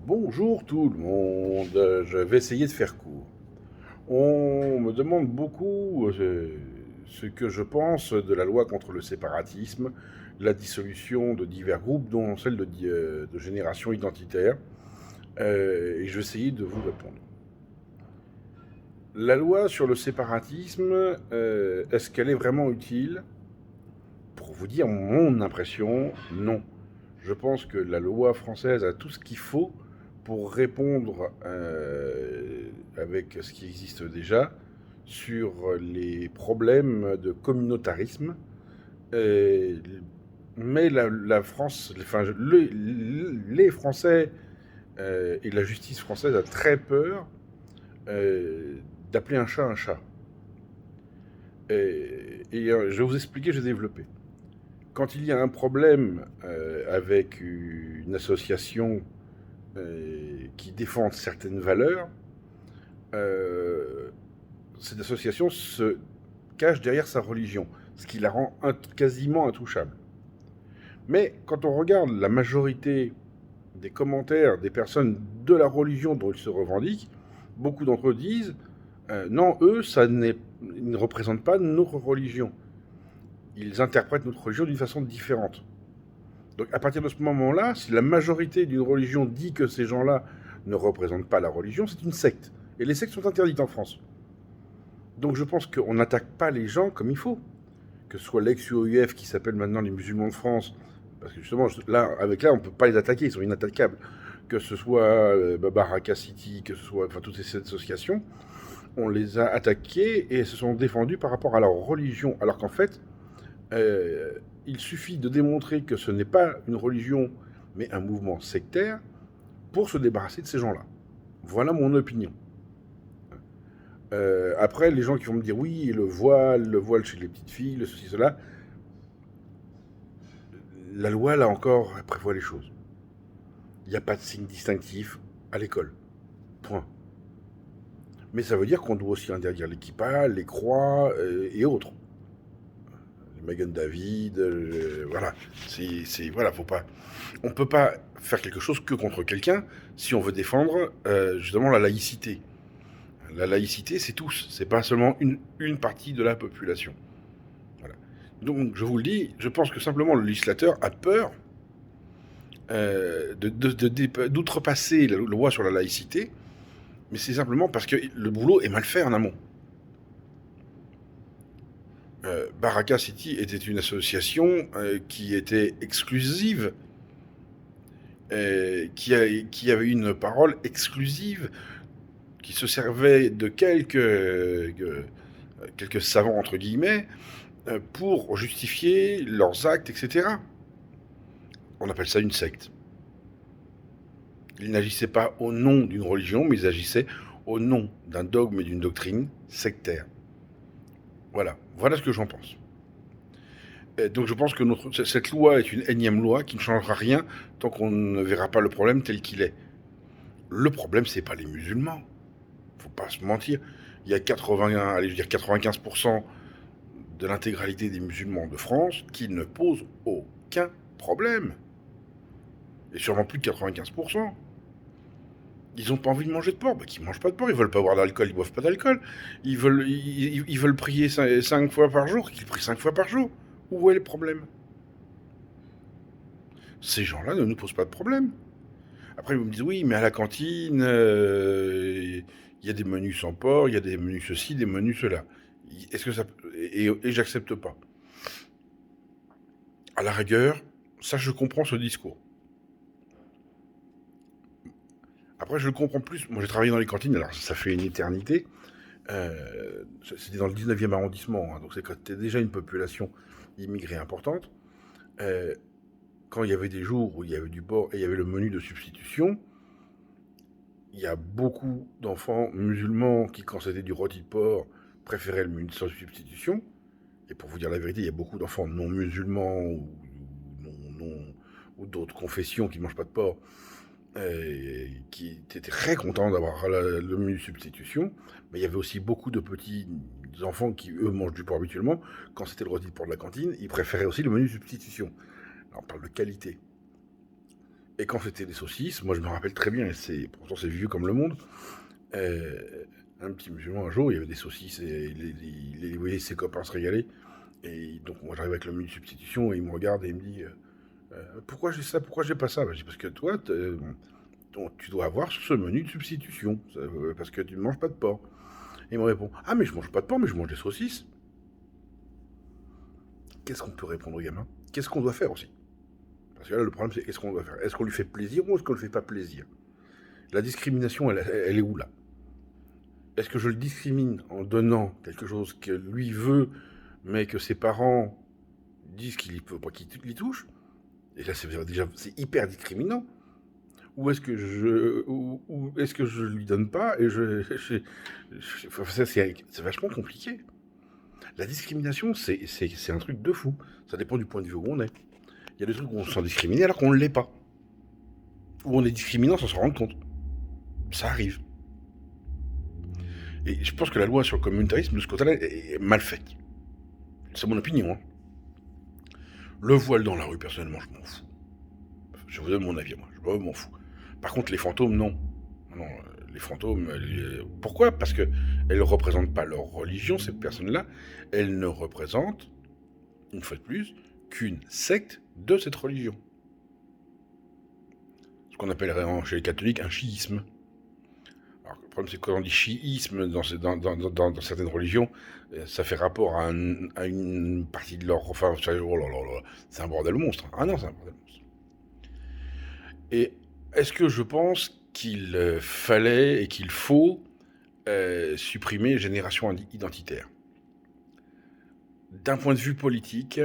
Bonjour tout le monde, je vais essayer de faire court. On me demande beaucoup ce que je pense de la loi contre le séparatisme, la dissolution de divers groupes, dont celle de génération identitaire, et je vais essayer de vous répondre. La loi sur le séparatisme, est-ce qu'elle est vraiment utile? Pour vous dire mon impression, non. Je pense que la loi française a tout ce qu'il faut pour répondre avec ce qui existe déjà sur les problèmes de communautarisme. Euh, mais la France, enfin, les Français et la justice française a très peur euh, d'appeler un chat un chat. Je vais vous expliquer, je vais développer. Quand il y a un problème avec une association qui défend certaines valeurs, euh, cette association se cache derrière sa religion, ce qui la rend quasiment intouchable. Mais quand on regarde la majorité des commentaires des personnes de la religion dont ils se revendiquent, beaucoup d'entre eux disent non, eux, ils ne représentent pas notre religion. Ils interprètent notre religion d'une façon différente. Donc à partir de ce moment-là, si la majorité d'une religion dit que ces gens-là ne représentent pas la religion, c'est une secte. Et les sectes sont interdites en France. Donc je pense qu'on n'attaque pas les gens comme il faut. Que ce soit l'ex-UOIF qui s'appelle maintenant les musulmans de France, parce que justement, là, on ne peut pas les attaquer, ils sont inattaquables. Que ce soit Baraka City, que ce soit enfin, toutes ces associations, on les a attaqués et se sont défendus par rapport à leur religion. Alors qu'en fait, euh, il suffit de démontrer que ce n'est pas une religion, mais un mouvement sectaire, pour se débarrasser de ces gens-là. Voilà mon opinion. Après, les gens qui vont me dire oui, le voile chez les petites filles, le ceci, cela, la loi, là encore, elle prévoit les choses. Il n'y a pas de signe distinctif à l'école. Point. Mais ça veut dire qu'on doit aussi interdire les kippas, les croix et autres. Les Magen David, voilà. Voilà, faut pas. On peut pas faire quelque chose que contre quelqu'un si on veut défendre justement la laïcité. La laïcité, c'est tous, c'est pas seulement une partie de la population. Voilà. Donc, je vous le dis, je pense que simplement le législateur a peur d'outrepasser la loi sur la laïcité, mais c'est simplement parce que le boulot est mal fait en amont. Baraka City était une association qui était exclusive, qui avait une parole exclusive, qui se servait de quelques savants, entre guillemets, pour justifier leurs actes, etc. On appelle ça une secte. Ils n'agissaient pas au nom d'une religion, mais ils agissaient au nom d'un dogme et d'une doctrine sectaire. Voilà ce que j'en pense. Et donc je pense que cette loi est une énième loi qui ne changera rien tant qu'on ne verra pas le problème tel qu'il est. Le problème, c'est pas les musulmans. Faut pas se mentir. Il y a 95% de l'intégralité des musulmans de France qui ne posent aucun problème. Et sûrement plus de 95%. Ils n'ont pas envie de manger de porc, bah qu'ils mangent pas de porc, ils veulent pas boire d'alcool, ils boivent pas d'alcool. Ils veulent prier 5 fois par jour, qu'ils prient 5 fois par jour. Où est le problème? Ces gens-là ne nous posent pas de problème. Après, ils me disent oui, mais à la cantine, il y a des menus sans porc, il y a des menus ceci, des menus cela. Est-ce que ça. Et j'accepte pas. À la rigueur, ça, je comprends ce discours. Après, je le comprends plus. Moi, j'ai travaillé dans les cantines, alors ça fait une éternité. C'était dans le 19e arrondissement, hein, donc c'est quand tu déjà une population immigrée importante. Euh, Quand il y avait des jours où il y avait du porc et il y avait le menu de substitution, il y a beaucoup d'enfants musulmans qui, quand c'était du rôti de porc, préféraient le menu de substitution. Et pour vous dire la vérité, il y a beaucoup d'enfants non musulmans ou d'autres confessions qui ne mangent pas de porc qui étaient très contents d'avoir le menu de substitution. Mais il y avait aussi beaucoup de petits enfants qui, eux, mangent du porc habituellement. Quand c'était le rôti de porc de la cantine, ils préféraient aussi le menu de substitution. Alors, on parle de qualité. Et quand c'était des saucisses, moi je me rappelle très bien, pourtant c'est vieux comme le monde, un petit musulman un jour, il y avait des saucisses et il voyait ses copains se régaler. Et donc moi j'arrive avec le menu de substitution et il me regarde et il me dit pourquoi j'ai ça, pourquoi j'ai pas ça? Bah, je dis parce que toi tu dois avoir sur ce menu de substitution parce que tu ne manges pas de porc. Et il me répond ah mais je mange pas de porc mais je mange des saucisses. Qu'est-ce qu'on peut répondre au gamin? Qu'est-ce qu'on doit faire aussi? Parce que là le problème c'est qu'est-ce qu'on doit faire? Est-ce qu'on lui fait plaisir ou est-ce qu'on ne lui fait pas plaisir? La discrimination elle est où là? Est-ce que je le discrimine en donnant quelque chose que lui veut mais que ses parents disent qu'il ne peut pas qu'il y touche? Et là, c'est hyper discriminant. Ou est-ce que je lui donne pas et c'est vachement compliqué. La discrimination, c'est un truc de fou. Ça dépend du point de vue où on est. Il y a des trucs où on se sent discriminé alors qu'on ne l'est pas. Où on est discriminant sans s'en rendre compte. Ça arrive. Et je pense que la loi sur le communautarisme, de ce côté-là, est mal faite. C'est mon opinion. Hein. Le voile dans la rue, personnellement, je m'en fous. Je vous donne mon avis, moi. Je m'en fous. Par contre, les fantômes, non. Non, les fantômes, pourquoi? Parce que elles ne représentent pas leur religion, ces personnes-là. Elles ne représentent, une fois de plus, qu'une secte de cette religion. Ce qu'on appellerait chez les catholiques un chiisme. Alors, le problème, c'est que quand on dit chiisme dans certaines religions, ça fait rapport à une partie de leur... Enfin, oh là là là, c'est un bordel monstre. Ah non, c'est un bordel monstre. Et est-ce que je pense qu'il fallait et qu'il faut supprimer génération identitaire? D'un point de vue politique,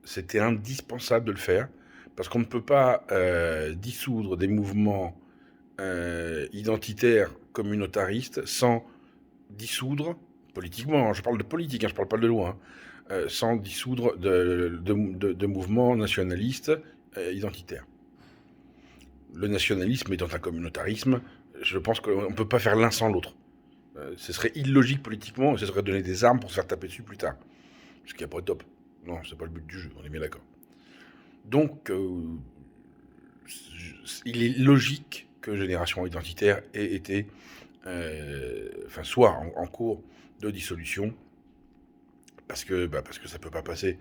c'était indispensable de le faire, parce qu'on ne peut pas dissoudre des mouvements identitaires communautaristes sans dissoudre, politiquement, je parle de politique, hein, je parle pas de loi, sans dissoudre de mouvements nationalistes identitaires. Le nationalisme étant un communautarisme, je pense qu'on ne peut pas faire l'un sans l'autre. Ce serait illogique politiquement et ce serait donner des armes pour se faire taper dessus plus tard. Ce qui n'est pas top. Non, c'est pas le but du jeu, on est bien d'accord. Donc, il est logique que Génération Identitaire ait été, soit en cours de dissolution, parce que ça peut pas passer.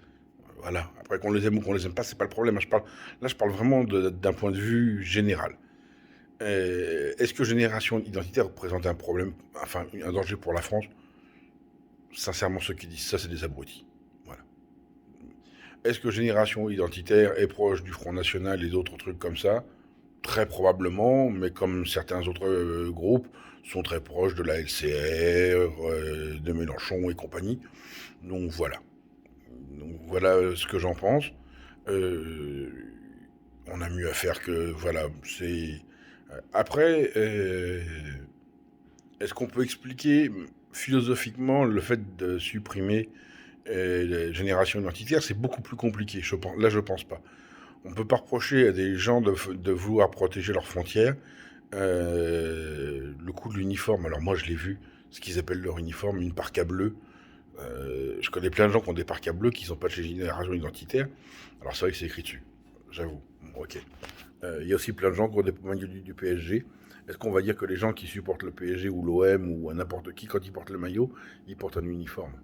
Voilà. Après, qu'on les aime ou qu'on les aime pas, c'est pas le problème. Là, je parle vraiment d'un point de vue général. Est-ce que Génération Identitaire représente un problème, enfin un danger pour la France? Sincèrement, ceux qui disent ça, c'est des abrutis. Voilà. Est-ce que Génération Identitaire est proche du Front National et d'autres trucs comme ça? Très probablement, mais comme certains autres groupes sont très proches de la LCR, de Mélenchon et compagnie. Donc voilà. Donc voilà ce que j'en pense. On a mieux à faire que... Voilà, c'est... Après, est-ce qu'on peut expliquer philosophiquement le fait de supprimer les générations identitaires? C'est beaucoup plus compliqué. Là, je pense pas. On peut pas reprocher à des gens de vouloir protéger leurs frontières. Le coup de l'uniforme, alors moi je l'ai vu, ce qu'ils appellent leur uniforme, une parka bleue. Je connais plein de gens qui ont des parkas bleus qui sont pas de chez Génération Identitaire. Alors c'est vrai que c'est écrit dessus, j'avoue. Bon, ok. Il y a aussi plein de gens qui ont des maillots du PSG. Est-ce qu'on va dire que les gens qui supportent le PSG ou l'OM ou n'importe qui, quand ils portent le maillot, ils portent un uniforme?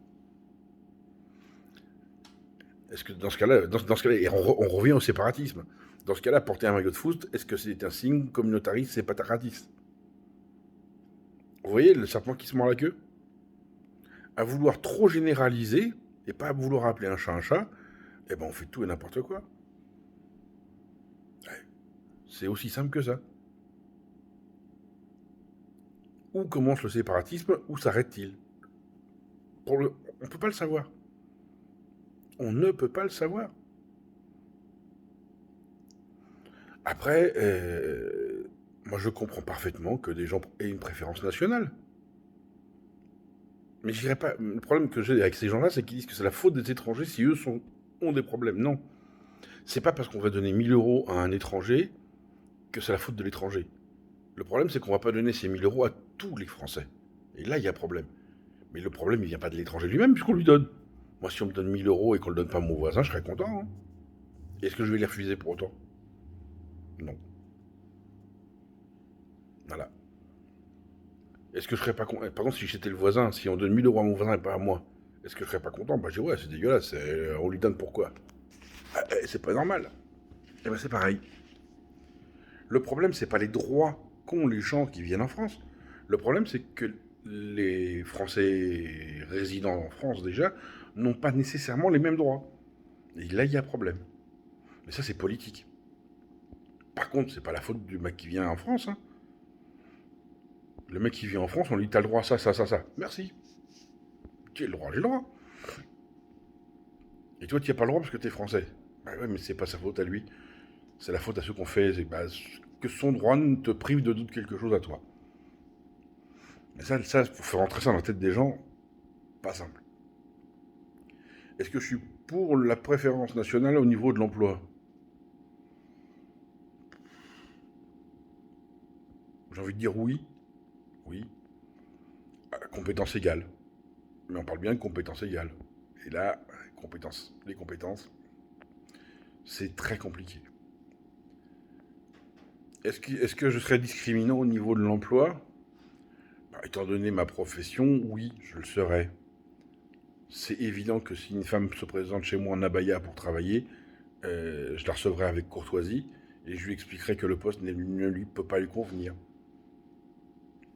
Est-ce que dans ce cas-là, et on revient au séparatisme. Dans ce cas-là, porter un maillot de foot, est-ce que c'est un signe communautariste, séparatiste? Vous voyez le serpent qui se mord la queue? À vouloir trop généraliser et pas à vouloir appeler un chat, eh ben on fait tout et n'importe quoi. Ouais. C'est aussi simple que ça. Où commence le séparatisme? Où s'arrête-t-il? On ne peut pas le savoir. On ne peut pas le savoir. Après, moi je comprends parfaitement que des gens aient une préférence nationale. Mais je dirais pas. Le problème que j'ai avec ces gens-là, c'est qu'ils disent que c'est la faute des étrangers si eux ont des problèmes. Non. C'est pas parce qu'on va donner 1000 euros à un étranger que c'est la faute de l'étranger. Le problème, c'est qu'on va pas donner ces 1000 euros à tous les Français. Et là, il y a problème. Mais le problème, il vient pas de l'étranger lui-même, puisqu'on lui donne. Moi, si on me donne 1000 euros et qu'on le donne pas à mon voisin, je serais content. Hein. Est-ce que je vais les refuser pour autant? Non. Voilà. Est-ce que je serais pas content? Par contre, si j'étais le voisin, si on donne 1000 euros à mon voisin et pas à moi, est-ce que je serais pas content? Bah, je dis ouais, c'est dégueulasse, on lui donne pourquoi? C'est pas normal. Et ben c'est pareil. Le problème, c'est pas les droits qu'ont les gens qui viennent en France. Le problème, c'est que les Français résidant en France déjà n'ont pas nécessairement les mêmes droits. Et là, il y a problème. Mais ça, c'est politique. Par contre, c'est pas la faute du mec qui vient en France. Hein. Le mec qui vient en France, on lui dit t'as le droit à ça, ça, ça, ça. Merci. J'ai le droit, j'ai le droit. Et toi, tu n'as pas le droit parce que t'es français. Bah ouais, mais c'est pas sa faute à lui. C'est la faute à ceux qu'on fait. Bah, que son droit ne te prive de doute quelque chose à toi. Mais ça, pour faire rentrer ça dans la tête des gens, pas simple. Est-ce que je suis pour la préférence nationale au niveau de l'emploi? J'ai envie de dire oui. Oui. À compétence égale. Mais on parle bien de compétence égale. Et là, les compétences, c'est très compliqué. Est-ce que je serais discriminant au niveau de l'emploi? Bah, étant donné ma profession, oui, je le serais. C'est évident que si une femme se présente chez moi en abaya pour travailler, je la recevrai avec courtoisie et je lui expliquerai que le poste ne lui peut pas lui convenir.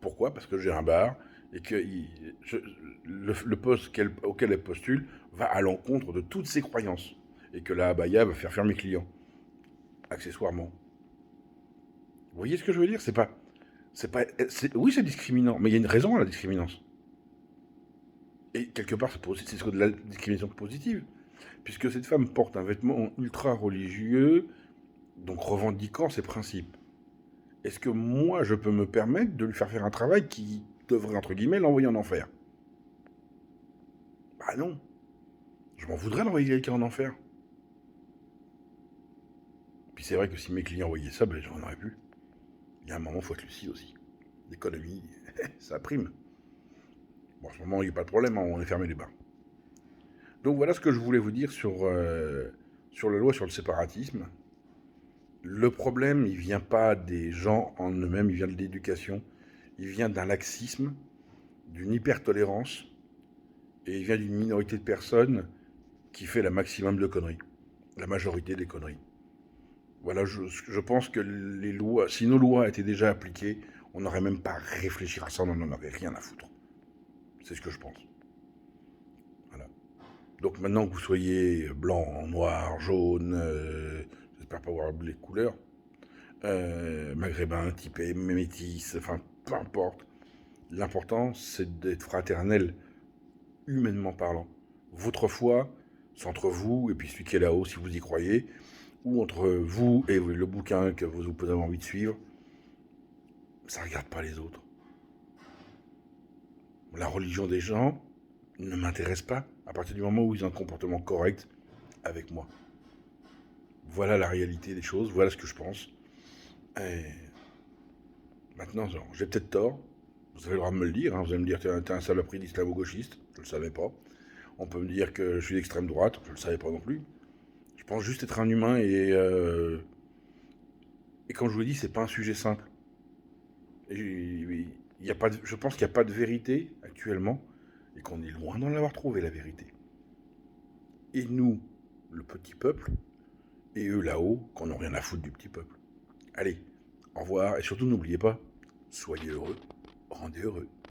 Pourquoi? Parce que j'ai un bar et que le poste auquel elle postule va à l'encontre de toutes ses croyances et que la abaya va faire mes clients, accessoirement. Vous voyez ce que je veux dire? Oui, c'est discriminant, mais il y a une raison à la discriminance. Et quelque part, c'est ce que de la discrimination positive, puisque cette femme porte un vêtement ultra religieux, donc revendiquant ses principes. Est-ce que moi, je peux me permettre de lui faire un travail qui devrait, entre guillemets, l'envoyer en enfer? Bah non. Je m'en voudrais d'envoyer quelqu'un en enfer. Puis c'est vrai que si mes clients voyaient ça, ben j'en aurais plus. Il y a un moment, il faut être lucide aussi. L'économie, ça prime. Bon, en ce moment, il n'y a pas de problème, hein, on est fermé les bars. Donc voilà ce que je voulais vous dire sur la loi sur le séparatisme. Le problème, il vient pas des gens en eux-mêmes, il vient de l'éducation. Il vient d'un laxisme, d'une hypertolérance, et il vient d'une minorité de personnes qui fait la maximum de conneries. La majorité des conneries. Voilà, je pense que les lois, si nos lois étaient déjà appliquées, on n'aurait même pas à réfléchir à ça, on n'en aurait rien à foutre. C'est ce que je pense. Voilà. Donc maintenant que vous soyez blanc, noir, jaune, j'espère pas avoir les couleurs, maghrébin, typé, métis, enfin peu importe. L'important, c'est d'être fraternel, humainement parlant. Votre foi, c'est entre vous et puis celui qui est là-haut, si vous y croyez, ou entre vous et le bouquin que vous avez envie de suivre. Ça ne regarde pas les autres. La religion des gens ne m'intéresse pas à partir du moment où ils ont un comportement correct avec moi. Voilà la réalité des choses, voilà ce que je pense. Et maintenant, j'ai peut-être tort, vous avez le droit de me le dire, hein. Vous allez me dire t'es un saloperie d'islamo-gauchiste, je ne le savais pas. On peut me dire que je suis d'extrême droite, je ne le savais pas non plus. Je pense juste être un humain et comme je vous l'ai dit, c'est pas un sujet simple. Y a pas je pense qu'il n'y a pas de vérité actuellement et qu'on est loin d'en avoir trouvé la vérité. Et nous, le petit peuple, et eux là-haut, qu'on n'a rien à foutre du petit peuple. Allez, au revoir et surtout n'oubliez pas, soyez heureux, rendez heureux.